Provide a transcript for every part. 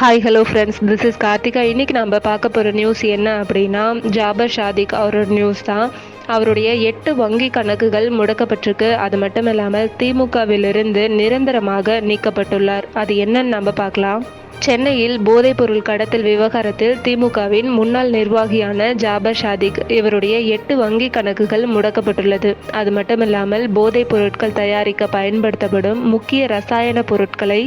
Hi hello friends, this is Karthika. இன்றைக்கி நம்ம பார்க்க போகிற நியூஸ் என்ன அப்படின்னா, ஜாபர் ஷாதிக் அவரோட நியூஸ் தான். அவருடைய 8 வங்கி கணக்குகள் முடக்கப்பட்டிருக்கு. அது மட்டும் இல்லாமல் திமுகவிலிருந்து நிரந்தரமாக நீக்கப்பட்டுள்ளார். அது என்னன்னு நம்ம பார்க்கலாம். சென்னையில் போதைப்பொருள் கடத்தல் விவகாரத்தில் திமுகவின் முன்னாள் நிர்வாகியான ஜாபர் ஷாதிக் இவருடைய 8 வங்கி கணக்குகள் முடக்கப்பட்டுள்ளது. அது மட்டுமில்லாமல் போதைப் பொருட்கள் தயாரிக்க பயன்படுத்தப்படும் முக்கிய ரசாயன பொருட்களை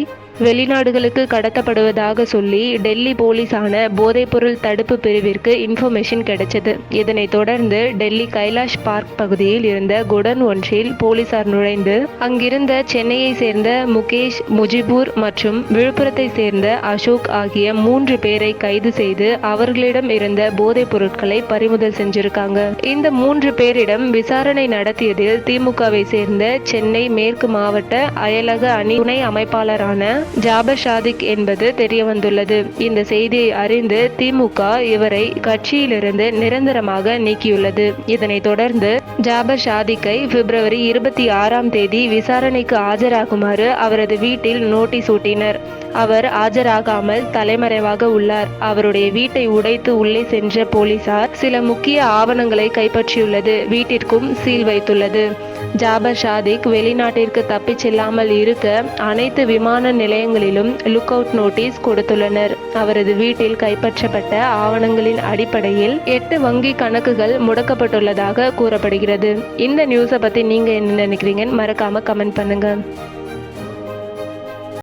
வெளிநாடுகளுக்கு கடத்தப்படுவதாக சொல்லி டெல்லி போலீஸான போதைப்பொருள் தடுப்பு பிரிவிற்கு இன்ஃபர்மேஷன் கிடைச்சது. இதனைத் தொடர்ந்து டெல்லி கைலாஷ் பார்க் பகுதியில் இருந்த குடோன் ஒன்றில் போலீசார் நுழைந்து அங்கிருந்த சென்னையை சேர்ந்த முகேஷ், முஜிபூர் மற்றும் விழுப்புரத்தை சேர்ந்த அசோக் ஆகிய 3 பேரை கைது செய்து அவர்களிடம் இருந்த போதைப் பொருட்களை பறிமுதல் செஞ்சிருக்காங்க. இந்த 3 பேரிடம் விசாரணை நடத்தியதில் திமுகவை சேர்ந்த சென்னை மேற்கு மாவட்ட அயலக அணி துணை அமைப்பாளரான ஜாபர் ஷாதிக் என்பது தெரிய வந்துள்ளது. இந்த செய்தியை அறிந்து திமுக இவரை கட்சியிலிருந்து நிரந்தரமாக நீக்கியுள்ளது. இதனைத் தொடர்ந்து ஜாபர் ஷாதிக்கை பிப்ரவரி 26ஆம் தேதி விசாரணைக்கு ஆஜராகுமாறு அவரது வீட்டில் நோட்டீஸ் ஒட்டினர். அவர் ஆஜராகாமல் தலைமறைவாக உள்ளார். அவருடைய வீட்டை உடைத்து உள்ளே சென்ற போலீசார் சில முக்கிய ஆவணங்களை கைப்பற்றியுள்ளது. வீட்டிற்கும் சீல் வைத்துள்ளது. ஜாபர் ஷாதிக் வெளிநாட்டிற்கு தப்பிச் செல்லாமல் இருக்க அனைத்து விமான நிலையங்களிலும் லுக் அவுட் நோட்டீஸ் கொடுத்துள்ளனர். அவரது வீட்டில் கைப்பற்றப்பட்ட ஆவணங்களின் அடிப்படையில் 8 வங்கி கணக்குகள் முடக்கப்பட்டுள்ளதாக கூறப்படுகிறது. இந்த நியூஸை பத்தி நீங்க என்ன நினைக்கிறீங்கன்னு மறக்காம கமெண்ட் பண்ணுங்க.